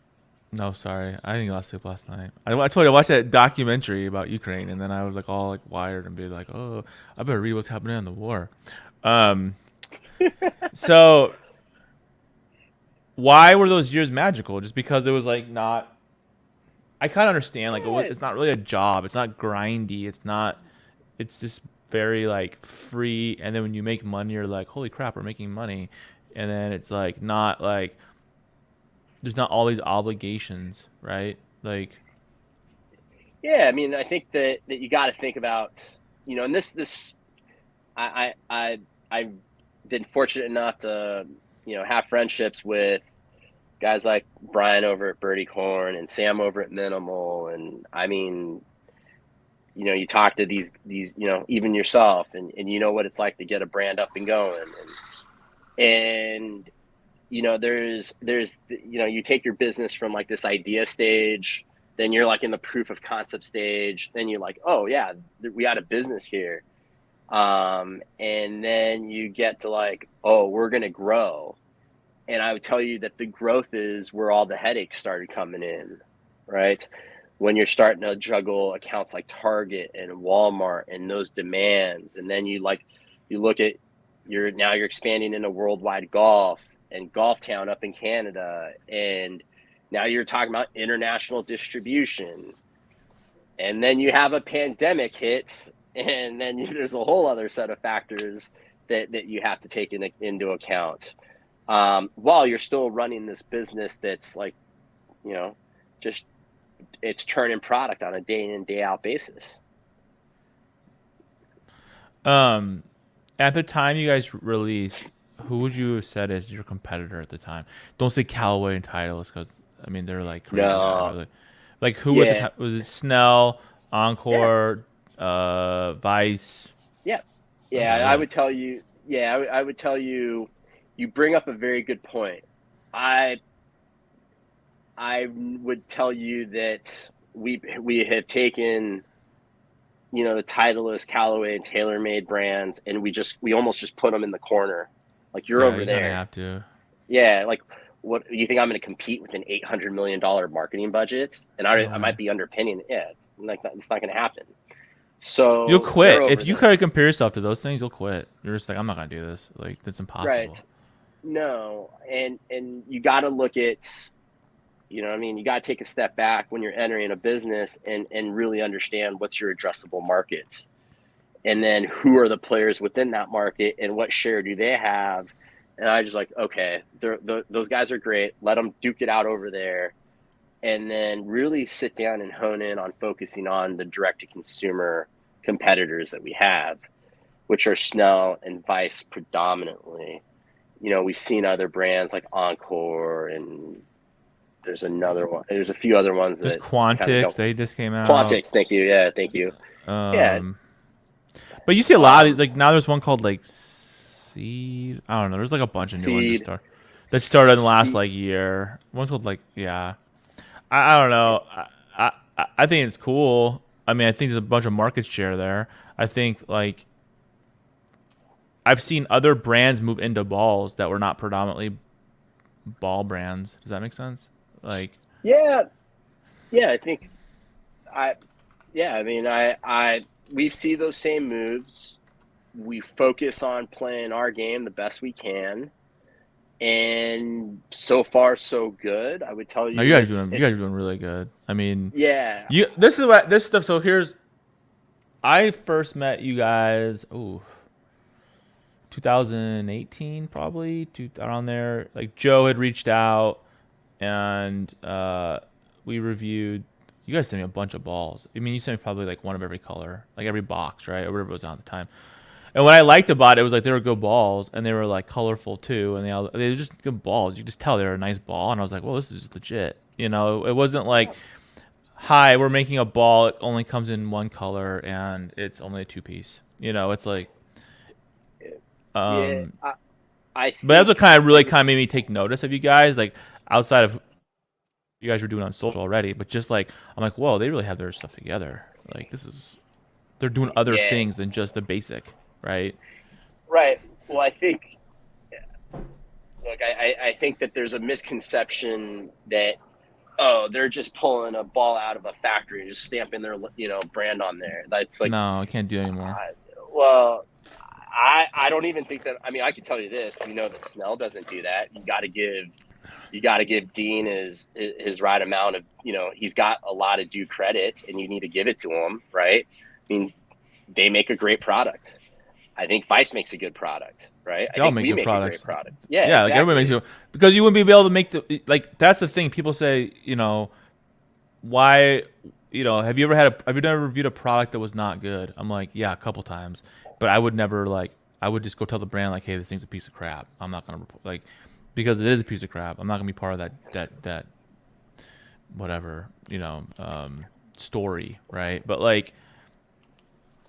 no, sorry, I think I lost sleep last night. I told you I watched that documentary about Ukraine, and then I was like all like wired and be like, oh, I better read what's happening in the war. Um, so why were those years magical? Just because it was like not. I kind of understand like Yeah, it's not really a job. It's not grindy. It's not. It's just very like free. And then when you make money, you're like, holy crap, we're making money. And then it's like not like there's not all these obligations, right? Like yeah. I think that you got to think about, and this I've been fortunate enough to have friendships with guys like Brian over at Birdie Corn and Sam over at Minimal, and you talk to these even yourself, and you know what it's like to get a brand up and going, and there's you take your business from like this idea stage, then you're like in the proof of concept stage, then you're like, oh yeah, we got a business here. And then you get to like, oh, we're going to grow. And I would tell you that the growth is where all the headaches started coming in, right? When you're starting to juggle accounts like Target and Walmart and those demands. And then you look at you're expanding into worldwide golf and Golf Town up in Canada. And now you're talking about international distribution. And then you have a pandemic hit, and then there's a whole other set of factors that you have to take into account, while you're still running this business that's like, just it's turning product on a day in, day out basis. At the time you guys released, who would you have said is your competitor at the time? Don't say Callaway and Titleist, because I mean they're like crazy guys. No. Like who at the Yeah. time was it? Snell, Yeah. Encore, Vice. Yeah. Okay, Yeah. I really? would tell you. Yeah. I would tell you. You bring up a very good point. I would tell you that we have taken, the Titleist, Callaway, and TaylorMade brands, and we almost just put them in the corner. Like, you're Yeah, over you kind of there. have to. Yeah, like, what you think I'm going to compete with an $800 million marketing budget? And No I way. might be underpinning it. Yeah, it's not going to happen. You'll So they're quit over if you there, try to compare yourself to those things. You'll quit. You're just like, I'm not gonna do this. Like that's right? impossible. No, and you got to look at, what I mean, you got to take a step back when you're entering a business and really understand what's your addressable market, and then who are the players within that market and what share do they have. And I just like, okay, those guys are great. Let them duke it out over there. And then really sit down and hone in on focusing on the direct to consumer competitors that we have, which are Snell and Vice predominantly. We've seen other brands like Encore, and there's another one. There's a few other ones There's that kind of Quantix. don't. They just came out. Quantix, thank you. Yeah, thank you. Yeah. Um, but you see a lot of like now. There's one called like Seed. I don't know. There's like a bunch of new ones Seed. that started in the last Seed. like year. One's called like yeah. I don't know. I think it's cool. I mean, I think there's a bunch of market share there. I think like I've seen other brands move into balls that were not predominantly ball brands. Does that make sense? Like, Yeah. Yeah. I think I. Yeah. I mean, we see those same moves. We focus on playing our game the best we can, and so far so good. I would tell no, you you guys are doing really good. I mean, yeah. you this is what this stuff. So here's I first met you guys. 2018 probably around there. Like Joe had reached out and we reviewed. You guys sent me a bunch of balls. I mean, you sent me probably like one of every color, like every box, right, or whatever it was on at the time. And what I liked about it was like they were good balls and they were like colorful too, and they were just good balls. You could just tell they were a nice ball, and I was like, well, this is legit. It wasn't like, hi, we're making a ball. It only comes in one color and it's only a two piece. It's like, Yeah. um, I but that's think what kind of made me take notice of you guys, like outside of you guys were doing on social already, but just like I'm like, whoa, they really have their stuff together. Like they're doing other yeah. things than just the basic, right? Right. Well, I think look, I think that there's a misconception that, oh, they're just pulling a ball out of a factory and just stamping their brand on there. That's like, No, I can't do it anymore. well, I don't even think that. I mean, I can tell you this. That Snell doesn't do that. You got to give Dean his right amount of, he's got a lot of due credit, and you need to give it to him, right? I mean, they make a great product. I think Vice makes a good product, right? I They all think make we good make a great products. product. Yeah, Yeah, like everybody makes exactly. you because you wouldn't be able to make the like. That's the thing. People say, why, have you ever reviewed a product that was not good? I'm like, yeah, a couple times, but I would never like. I would just go tell the brand like, hey, this thing's a piece of crap. I'm not gonna like because it is a piece of crap. I'm not gonna be part of that whatever story, right? But like,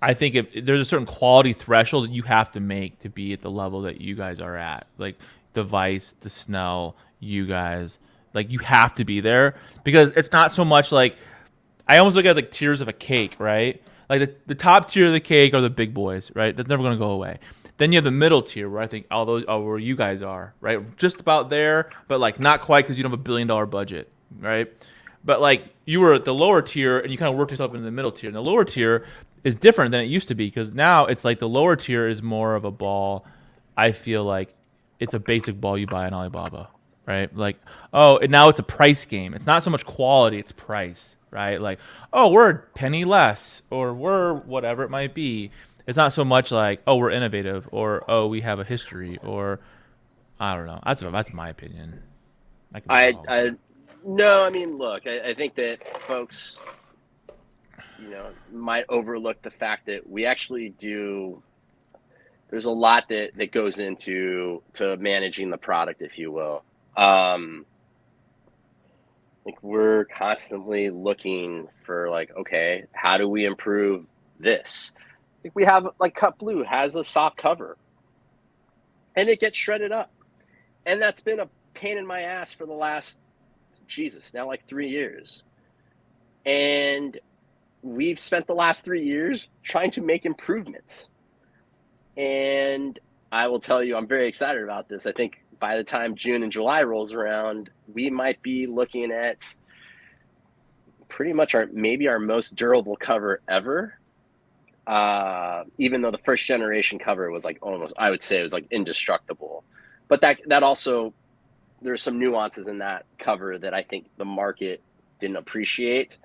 I think if there's a certain quality threshold that you have to make to be at the level that you guys are at, like Device, the Snell, you guys. Like you have to be there because it's not so much like I almost look at like tiers of a cake, right? Like the top tier of the cake are the big boys, right? That's never gonna go away. Then you have the middle tier where I think all those are where you guys are, right? Just about there, but like not quite because you don't have $1 billion budget, right? But like you were at the lower tier and you kind of worked yourself into the middle tier. And the lower tier is different than it used to be because now it's like the lower tier is more of a ball. I feel like it's a basic ball you buy in Alibaba, right? Like, oh, and now it's a price game. It's not so much quality, it's price, right? Like, oh, we're a penny less or we're whatever it might be. It's not so much like, oh, we're innovative or oh, we have a history or I don't know. That's my opinion. I can be wrong. I no, I mean, look, I think that folks, might overlook the fact that we actually do. There's a lot that goes into managing the product, if you will. Like we're constantly looking for like, okay, how do we improve this? Like we have like Cut Blue has a soft cover, and it gets shredded up, and that's been a pain in my ass for the last now like 3 years, and we've spent the last 3 years trying to make improvements. And I will tell you, I'm very excited about this. I think by the time June and July rolls around, we might be looking at pretty much maybe our most durable cover ever. Even though the first generation cover was like almost, I would say it was like indestructible. But that also, there's some nuances in that cover that I think the market didn't appreciate.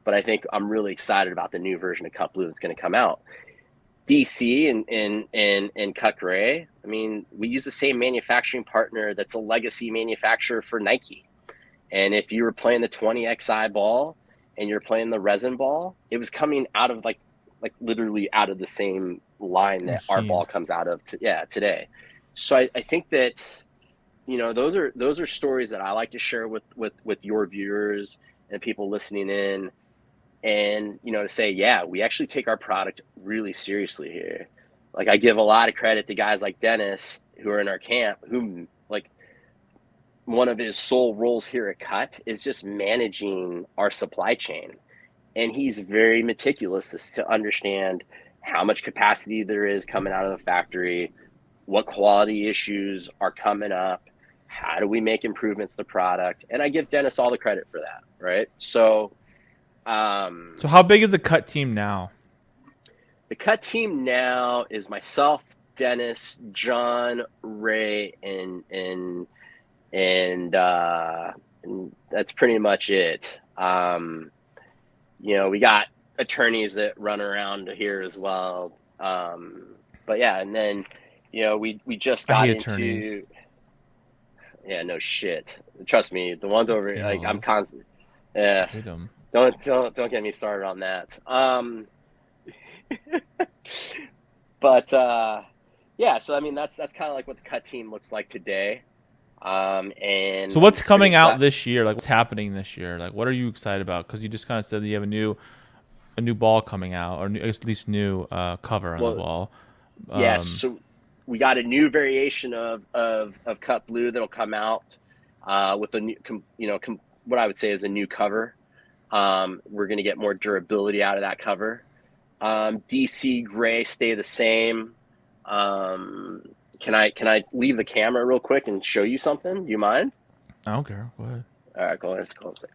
But I think I'm really excited about the new version of Cut Blue that's going to come out. DC and Cut Gray, I mean, we use the same manufacturing partner that's a legacy manufacturer for Nike. And if you were playing the 20XI ball and you're playing the resin ball, it was coming out of like literally out of the same line that our ball comes out of today. So I think that, those are stories that I like to share with your viewers and people listening in. And, to say, yeah, we actually take our product really seriously here. Like I give a lot of credit to guys like Dennis who are in our camp, who like one of his sole roles here at Cut is just managing our supply chain. And he's very meticulous to understand how much capacity there is coming out of the factory, what quality issues are coming up, how do we make improvements to product. And I give Dennis all the credit for that, right? So how big is the Cut team now? The Cut team now is myself, Dennis, John, Ray, and that's pretty much it. We got attorneys that run around here as well. But yeah, and then we just got into attorneys. Yeah, no shit. Trust me, the ones over like I'm constant. Yeah. Hate them. Don't get me started on that. But yeah, so I mean that's kind of like what the Cut team looks like today. And so what's coming out this year? Like what's happening this year? Like what are you excited about? Because you just kind of said that you have a new ball coming out, or at least new cover on the ball. Yes, so we got a new variation of Cut Blue that'll come out with a new, what I would say is a new cover. We're going to get more durability out of that cover. DC Gray stay the same. Can I leave the camera real quick and show you something? Do you mind? I don't care. Go ahead. All right, go ahead. Let's close it.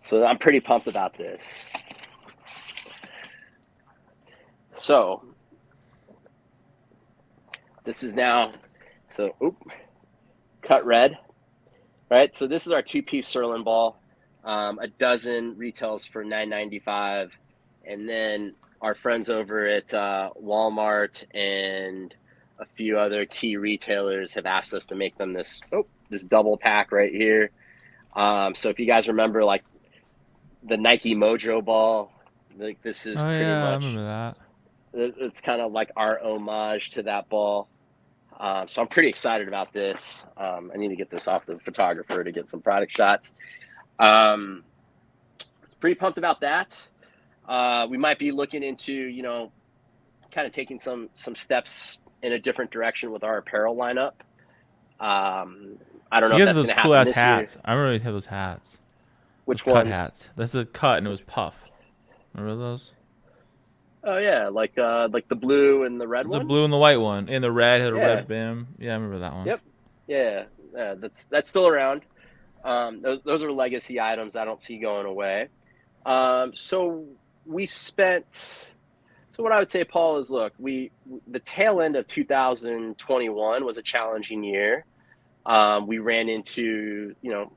So I'm pretty pumped about this. So this is now, Cut Red. Right, so this is our 2-piece Sirloin ball. A dozen retails for $9.95, and then our friends over at Walmart and a few other key retailers have asked us to make them this double pack right here. So if you guys remember, like the Nike Mojo ball, like this is pretty much. I remember that. It's kind of like our homage to that ball. So I'm pretty excited about this. I need to get this off the photographer to get some product shots. Pretty pumped about that. We might be looking into, kind of taking some steps in a different direction with our apparel lineup. I don't know You if guys have that's those going to cool happen ass this year. hats. I remember you had those hats. Those Which cut ones? hats. That's a cut and it was puff. Remember those? Oh yeah, like the blue and the red The one. blue and the white one. And the red had a Yeah. red brim. Yeah, I remember that one. Yep. Yeah. Yeah. That's still around. Those are legacy items I don't see going away. So we spent. So what I would say, Paul, is look, the tail end of 2021 was a challenging year. We ran into,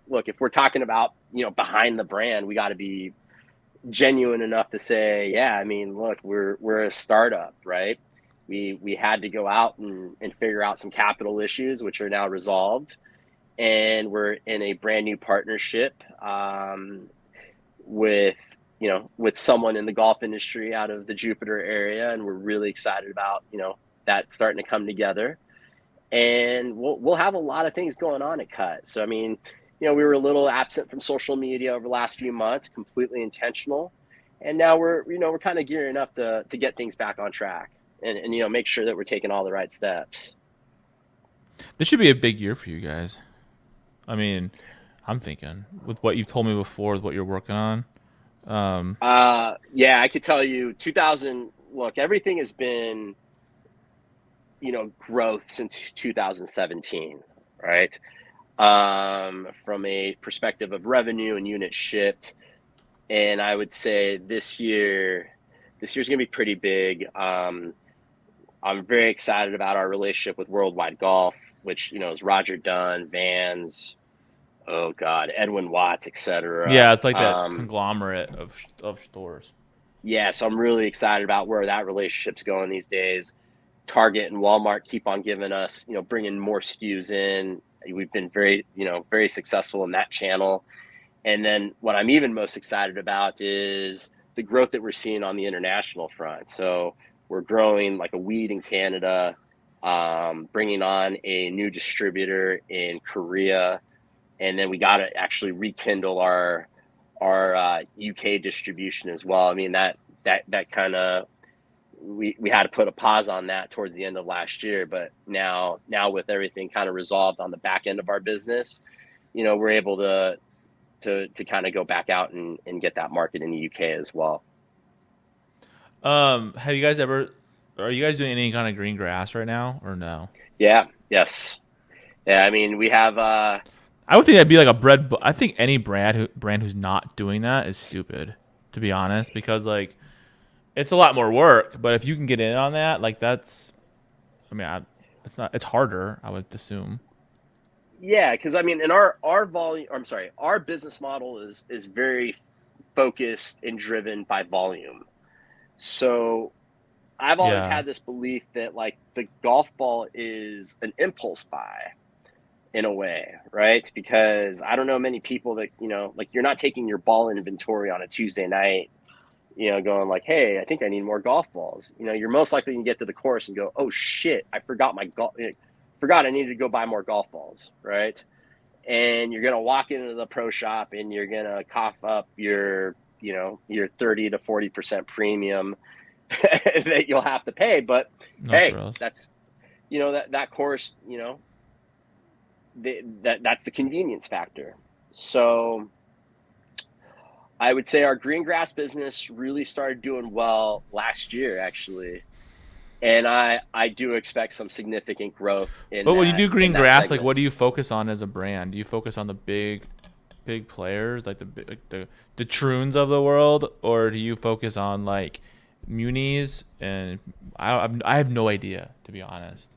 look, if we're talking about, behind the brand, we got to be genuine enough to say, yeah, I mean, look, we're a startup, right? We had to go out and figure out some capital issues, which are now resolved, and we're in a brand new partnership with with someone in the golf industry out of the Jupiter area, and we're really excited about that starting to come together. And we'll have a lot of things going on at Cut. So I mean, we were a little absent from social media over the last few months, completely intentional, and now we're kind of gearing up to get things back on track and make sure that we're taking all the right steps. This should be a big year for you guys. I mean, I'm thinking with what you've told me before, with what you're working on. Yeah, I could tell you 2000. Look, everything has been growth since 2017, right? From a perspective of revenue and units shipped. And I would say this year's going to be pretty big. I'm very excited about our relationship with Worldwide Golf, which, is Roger Dunn, Vans, oh God, Edwin Watts, Yeah, etc. it's like that conglomerate of stores. Yeah, so I'm really excited about where that relationship's going these days. Target and Walmart keep on giving us, bringing more SKUs in. We've been very successful in that channel. And then what I'm even most excited about is the growth that we're seeing on the international front. So we're growing like a weed in Canada, bringing on a new distributor in Korea, and then we got to actually rekindle our UK distribution as well. I mean that kind of we had to put a pause on that towards the end of last year, but now with everything kind of resolved on the back end of our business, we're able to kind of go back out and get that market in the UK as well. Have you guys ever? Are you guys doing any kind of green grass right now, or no? Yeah. Yes. Yeah. I mean, we have. I would think that'd be like a bread. I think any brand who's not doing that is stupid, to be honest, because like it's a lot more work. But if you can get in on that, like that's, I mean, it's not. It's harder, I would assume. Yeah, because I mean, in our volume. I'm sorry, our business model is very focused and driven by volume. So I've always Yeah, had this belief that like the golf ball is an impulse buy in a way, right? Because I don't know many people that, like you're not taking your ball inventory on a Tuesday night, going like, hey, I think I need more golf balls. You're most likely to get to the course and go, oh shit, I forgot forgot I needed to go buy more golf balls, right? And you're gonna walk into the pro shop and you're gonna cough up your 30 to 40% premium that you'll have to pay. But no hey, frills. that's that course, that's the convenience factor. So I would say our green grass business really started doing well last year, actually, and I do expect some significant growth in But when you that do green grass, like what do segment. you focus on as a brand? Do you focus on the big players, like the Troons of the world, or do you focus on like munis? And I have no idea, to be honest.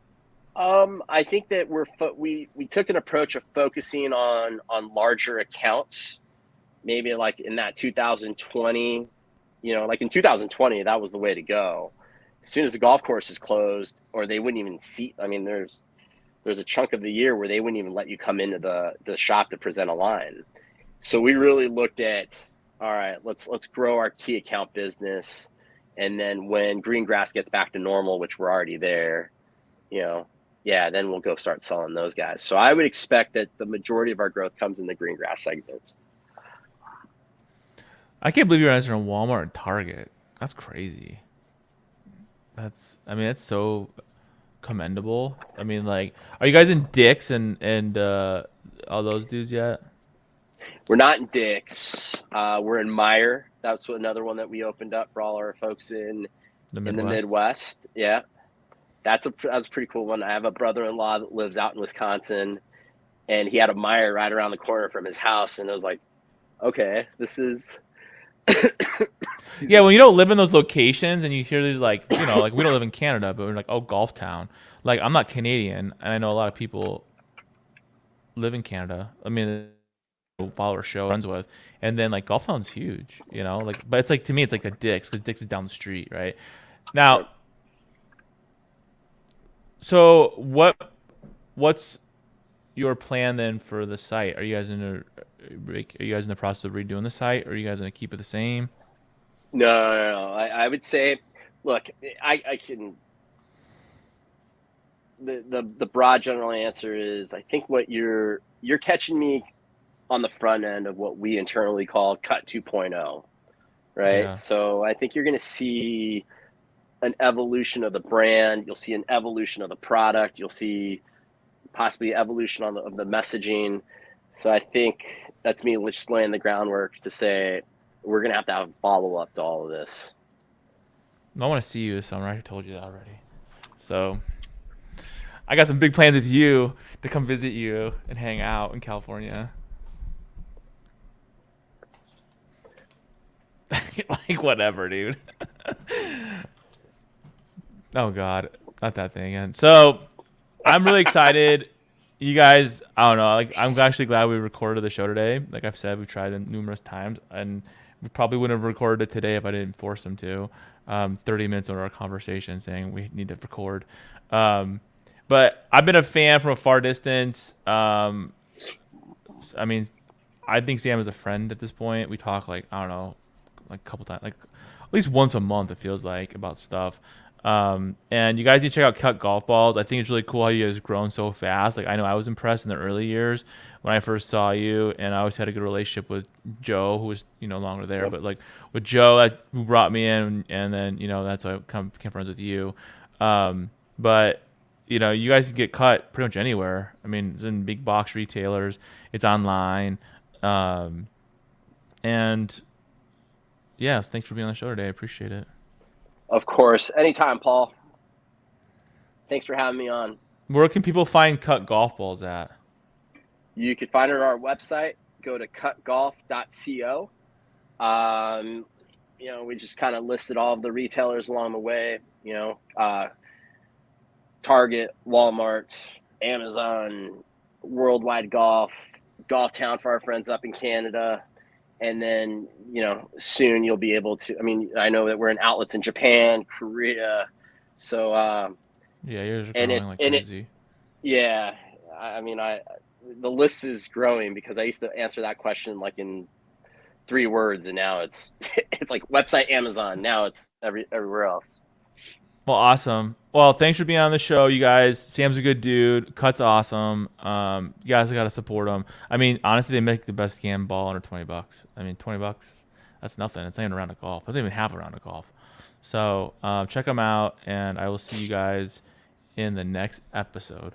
I think that we took an approach of focusing on larger accounts, maybe like in that 2020, like in 2020, that was the way to go. As soon as the golf course is closed, or they wouldn't even see. I mean, there's a chunk of the year where they wouldn't even let you come into the shop to present a line. So we really looked at, all right, let's grow our key account business, and then when green grass gets back to normal, which we're already there, you know, yeah, then we'll go start selling those guys. So I would expect that the majority of our growth comes in the green grass segment. I can't believe you're answering Walmart and Target. That's crazy. I mean, that's so. commendable. I mean, like, are you guys in Dick's and all those dudes yet? We're not in Dick's. We're in Meyer. That's another one that we opened up for all our folks The in the Midwest. Midwest. Yeah, that's a pretty cool one. I have a brother-in-law that lives out in Wisconsin, and he had a Meyer right around the corner from his house, and it was like, okay, this is. Yeah, when you don't live in those locations and you hear these like, like we don't live in Canada, but we're like, oh, golf town. Like I'm not Canadian, and I know a lot of people live in Canada. I mean, follow our show, runs with, and then like golf town's huge, like, but it's like to me, it's like a Dick's because Dick's is down the street, right? Now, Yep. so what's your plan then for the site? Are you guys in the process of redoing the site, or are you guys gonna keep it the same? No. I would say, look, I can. The broad general answer is I think what you're catching me on the front end of what we internally call cut 2.0, right? Yeah. So I think you're going to see an evolution of the brand. You'll see an evolution of the product. You'll see possibly evolution of the messaging. So I think that's me just laying the groundwork to say we're going to have follow up to all of this. I want to see you this summer. I told you that already. So I got some big plans with you to come visit you and hang out in California. Like whatever, dude. Oh God, not that thing again. So I'm really excited. You guys, I don't know. Like I'm actually glad we recorded the show today. Like I've said, we've tried it numerous times, and we probably wouldn't have recorded it today if I didn't force them to. 30 minutes into our conversation saying we need to record. But I've been a fan from a far distance. I mean, I think Sam is a friend at this point. We talk like I don't know, like a couple times, like at least once a month. It feels like about stuff. And you guys need to check out Cut Golf Balls. I think it's really cool how you guys have grown so fast. Like I know I was impressed in the early years when I first saw you, and I always had a good relationship with Joe, who was no longer there, Yep. but like with Joe, who brought me in, and then that's why I became friends with you. But you guys can get cut pretty much anywhere. I mean, it's in big box retailers. It's online. And yeah, thanks for being on the show today. I appreciate it. Of course, anytime, Paul. Thanks for having me on. Where can people find Cut Golf Balls at? You can find it on our website. Go to cutgolf.co. We just kind of listed all of the retailers along the way. Target, Walmart, Amazon, Worldwide Golf, Golf Town for our friends up in Canada. And then, soon you'll be able to. I mean, I know that we're in outlets in Japan, Korea. So, Yeah, yours are and growing like and it, crazy. yeah, I mean, the list is growing because I used to answer that question like in 3 words, and now it's it's like website Amazon. Now it's everywhere else. Well, awesome. Well, thanks for being on the show, you guys. Sam's a good dude. Cut's awesome. You guys got to support him. I mean, honestly, they make the best game ball under $20. I mean, $20, that's nothing. It's not even a round of golf. That's not even half a round of golf. So check them out, and I will see you guys in the next episode.